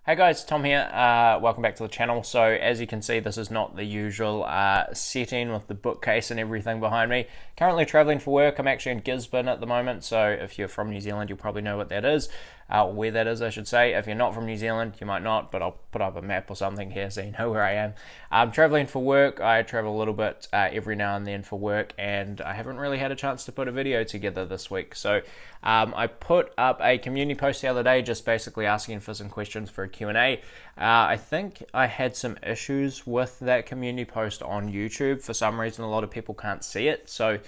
Hey guys, Tom here. Welcome back to the channel. So as you can see, this is not the usual setting with the bookcase and everything behind me. Currently traveling for work. I'm actually in Gisborne at the moment, so if you're from New Zealand, you'll probably know what that is, where that is, I should say. If you're not from New Zealand, you might not, but I'll put up a map or something here so you know where I am. I'm traveling for work. I travel a little bit every now and then for work, and I haven't really had a chance to put a video together this week. So I put up a community post the other day just basically asking for some questions for a Q&A. I think I had some issues with that community post on YouTube. For some reason, a lot of people can't see it. So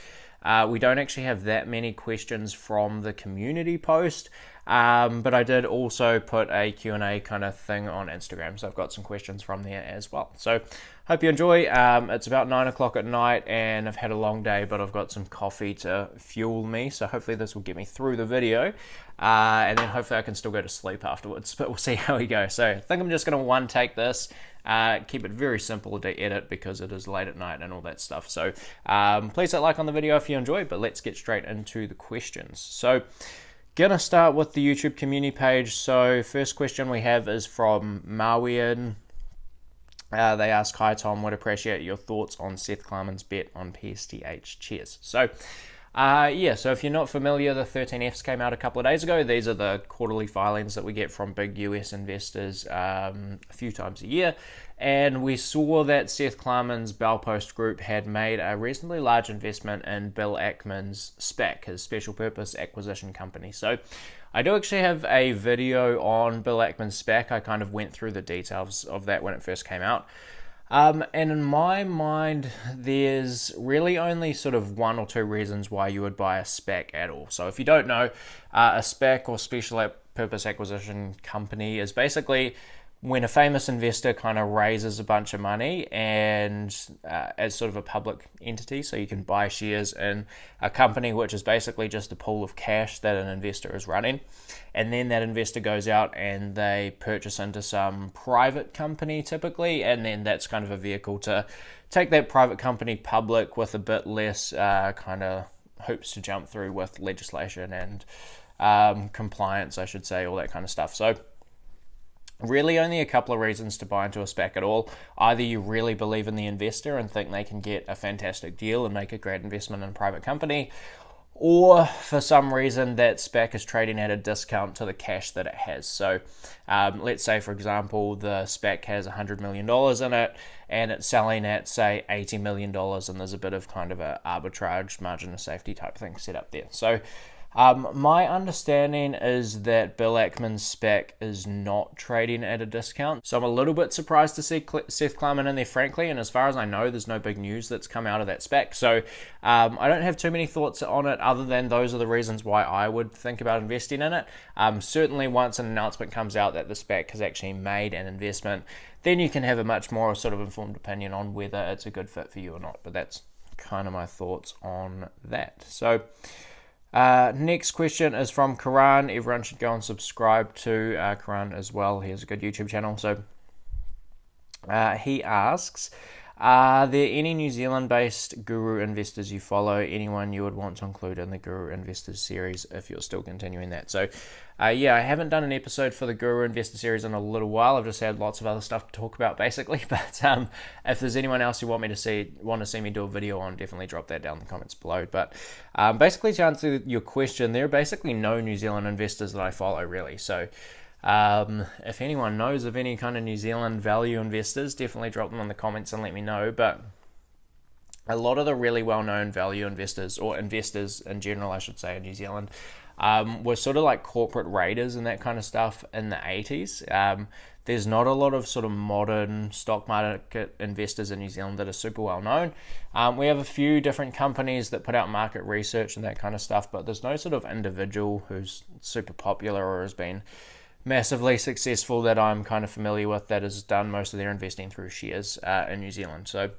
we don't actually have that many questions from the community post. But I did also put a Q&A kind of thing on Instagram. So I've got some questions from there as well. So hope you enjoy. It's about 9 o'clock at night and I've had a long day, but I've got some coffee to fuel me. So hopefully this will get me through the video. And then hopefully I can still go to sleep afterwards, but we'll see how we go. So I think I'm just going to one take this, keep it very simple to edit because it is late at night and all that stuff. So please hit like on the video if you enjoy, but let's get straight into the questions. So gonna start with the YouTube community page. So first question we have is from Mawian. They ask, "Hi Tom, would appreciate your thoughts on Seth Klarman's bet on PSTH. Cheers." So so if you're not familiar, the 13Fs came out a couple of days ago. These are the quarterly filings that we get from big US investors a few times a year. And we saw that Seth Klarman's Bellpost Group had made a reasonably large investment in Bill Ackman's SPAC, his Special Purpose Acquisition Company. So I do actually have a video on Bill Ackman's SPAC. I kind of went through the details of that when it first came out. And in my mind, there's really only sort of one or two reasons why you would buy a SPAC at all. So if you don't know, a SPAC or Special Purpose Acquisition Company is basically when a famous investor kind of raises a bunch of money and as sort of a public entity, so you can buy shares in a company which is basically just a pool of cash that an investor is running, and then that investor goes out and they purchase into some private company typically, and then that's kind of a vehicle to take that private company public with a bit less kind of hoops to jump through with legislation and compliance, I should say, all that kind of stuff. So really only a couple of reasons to buy into a SPAC at all. Either you really believe in the investor and think they can get a fantastic deal and make a great investment in a private company, or for some reason that SPAC is trading at a discount to the cash that it has. So let's say, for example, the SPAC has $100 million in it and it's selling at, say, $80 million, and there's a bit of kind of a arbitrage margin of safety type thing set up there. So my understanding is that Bill Ackman's SPAC is not trading at a discount. So I'm a little bit surprised to see Seth Klarman in there, frankly. And as far as I know, there's no big news that's come out of that SPAC. So I don't have too many thoughts on it other than those are the reasons why I would think about investing in it. Certainly once an announcement comes out that the SPAC has actually made an investment, then you can have a much more sort of informed opinion on whether it's a good fit for you or not. But that's kind of my thoughts on that. So next question is from Karan. Everyone should go and subscribe to Karan as well. He has a good YouTube channel. So he asks, are there any New Zealand-based guru investors you follow? Anyone you would want to include in the Guru Investors series if you're still continuing that? So I haven't done an episode for the Guru Investor series in a little while. I've just had lots of other stuff to talk about basically. But if there's anyone else you want to see me do a video on, definitely drop that down in the comments below. But basically, to answer your question, there are basically no New Zealand investors that I follow really. So if anyone knows of any kind of New Zealand value investors, definitely drop them in the comments and let me know. But a lot of the really well-known value investors, or investors in general, I should say, in New Zealand, were sort of like corporate raiders and that kind of stuff in the 80s. There's not a lot of sort of modern stock market investors in New Zealand that are super well known. We have a few different companies that put out market research and that kind of stuff, but there's no sort of individual who's super popular or has been massively successful that I'm kind of familiar with that has done most of their investing through shares in New Zealand. So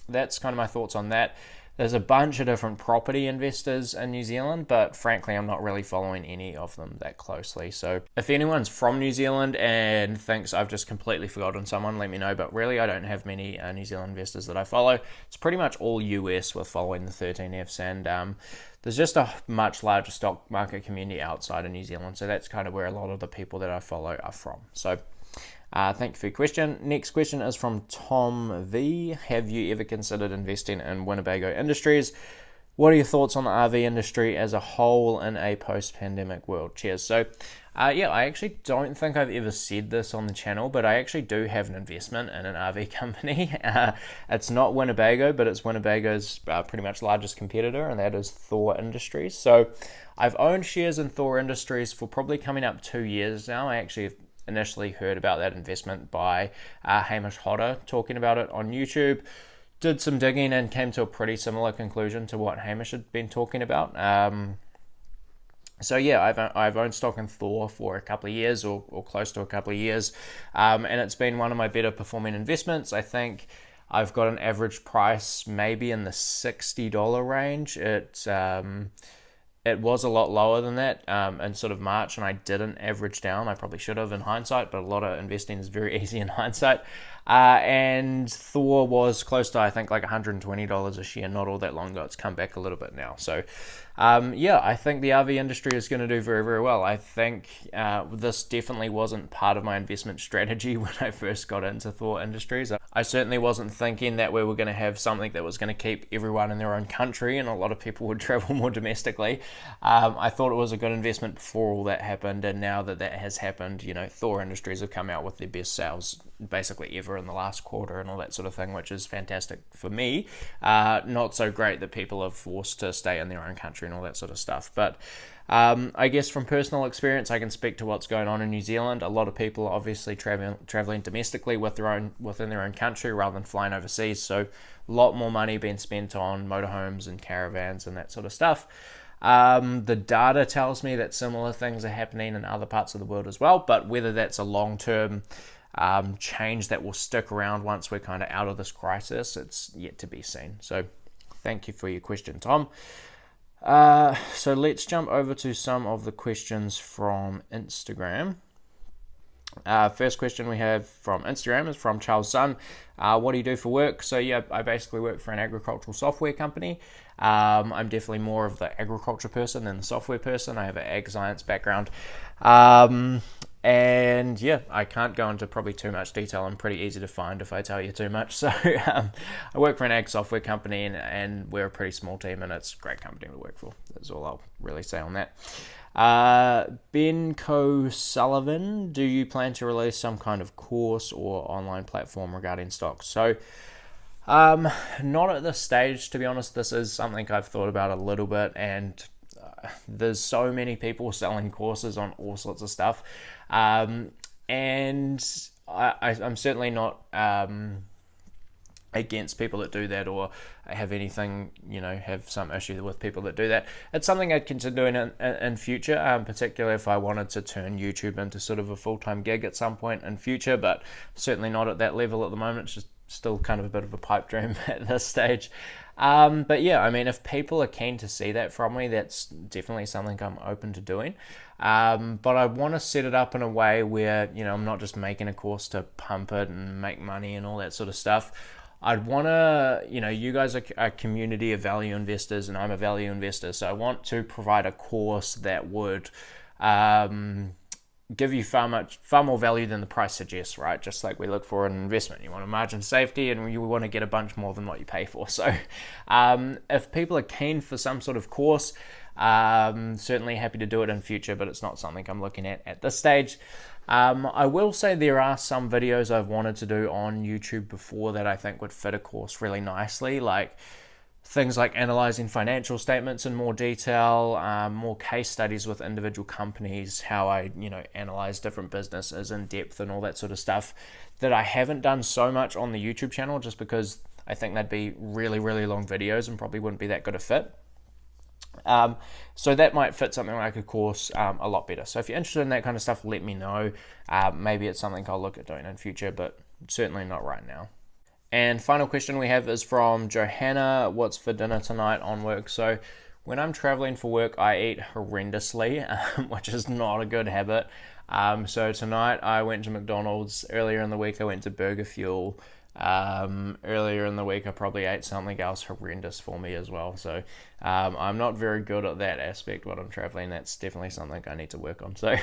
that's kind of my thoughts on that. There's a bunch of different property investors in New Zealand, but frankly, I'm not really following any of them that closely. So if anyone's from New Zealand and thinks I've just completely forgotten someone, let me know. But really, I don't have many New Zealand investors that I follow. It's pretty much all US with following the 13Fs, and there's just a much larger stock market community outside of New Zealand. So that's kind of where a lot of the people that I follow are from. So Thank you for your question. Next question is from Tom V. Have you ever considered investing in Winnebago Industries? What are your thoughts on the RV industry as a whole in a post-pandemic world? Cheers. So, yeah, I actually don't think I've ever said this on the channel, but I actually do have an investment in an RV company. It's not Winnebago, but it's Winnebago's pretty much largest competitor, and that is Thor Industries. So I've owned shares in Thor Industries for probably coming up 2 years now. I actually initially heard about that investment by Hamish Hodder talking about it on YouTube. Did some digging and came to a pretty similar conclusion to what Hamish had been talking about. So yeah, I've owned stock in Thor for a couple of years or close to a couple of years, and it's been one of my better performing investments. I think I've got an average price maybe in the $60 range. It was a lot lower than that in sort of March, and I didn't average down. I probably should have in hindsight, but a lot of investing is very easy in hindsight. And Thor was close to, I think, like $120 a share not all that long ago. It's come back a little bit now. So, yeah, I think the RV industry is going to do very, very well. I think this definitely wasn't part of my investment strategy when I first got into Thor Industries. I certainly wasn't thinking that we were going to have something that was going to keep everyone in their own country and a lot of people would travel more domestically. I thought it was a good investment before all that happened, and now that that has happened, you know, Thor Industries have come out with their best sales basically ever in the last quarter and all that sort of thing, which is fantastic for me. Not so great that people are forced to stay in their own country and all that sort of stuff. But I guess from personal experience, I can speak to what's going on in New Zealand. A lot of people are obviously traveling domestically within their own country rather than flying overseas. So a lot more money being spent on motorhomes and caravans and that sort of stuff. The data tells me that similar things are happening in other parts of the world as well, but whether that's a long-term change that will stick around once we're kind of out of this crisis, it's yet to be seen. So thank you for your question, Tom. So let's jump over to some of the questions from Instagram. First question we have from Instagram is from Charles Sun. What do you do for work? So yeah, I basically work for an agricultural software company. I'm definitely more of the agriculture person than the software person. I have an ag science background. And yeah, I can't go into probably too much detail. I'm pretty easy to find if I tell you too much. So I work for an ag software company, and we're a pretty small team, and it's a great company to work for. That's all I'll really say on that. Ben Sullivan, do you plan to release some kind of course or online platform regarding stocks? So not at this stage, to be honest. This is something I've thought about a little bit, and there's so many people selling courses on all sorts of stuff, and I'm certainly not against people that do that or have anything, have some issue with people that do that. It's something I'd consider doing in future, particularly if I wanted to turn YouTube into sort of a full-time gig at some point in future, but certainly not at that level at the moment. It's just still kind of a bit of a pipe dream at this stage. But yeah, I mean, if people are keen to see that from me, that's definitely something I'm open to doing. But I want to set it up in a way where, I'm not just making a course to pump it and make money and all that sort of stuff. I'd want to, you guys are a community of value investors and I'm a value investor. So I want to provide a course that would give you far more value than the price suggests, right? Just like we look for an investment. You want a margin of safety and you want to get a bunch more than what you pay for. So if people are keen for some sort of course, certainly happy to do it in future, but it's not something I'm looking at this stage. I will say there are some videos I've wanted to do on YouTube before that I think would fit a course really nicely, like things like analyzing financial statements in more detail, more case studies with individual companies, how I, analyze different businesses in depth and all that sort of stuff that I haven't done so much on the YouTube channel just because I think that'd be really, really long videos and probably wouldn't be that good a fit. So that might fit something like a course a lot better. So if you're interested in that kind of stuff, let me know. Maybe it's something I'll look at doing in future, but certainly not right now. And final question we have is from Johanna. What's for dinner tonight on work? So when I'm traveling for work, I eat horrendously, which is not a good habit. So tonight I went to McDonald's. Earlier in the week I went to Burger Fuel. Earlier in the week I probably ate something else horrendous for me as well, so I'm not very good at that aspect when I'm traveling. That's definitely something I need to work on. So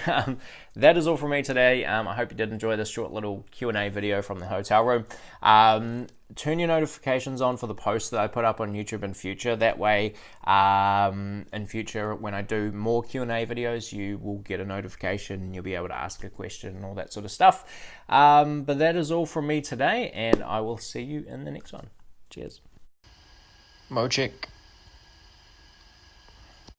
that is all from me today. I hope you did enjoy this short little Q&A video from the hotel room. Turn your notifications on for the posts that I put up on YouTube in future. That way, in future, when I do more Q&A videos, you will get a notification and you'll be able to ask a question and all that sort of stuff. But that is all from me today, and I will see you in the next one. Cheers. Mo check.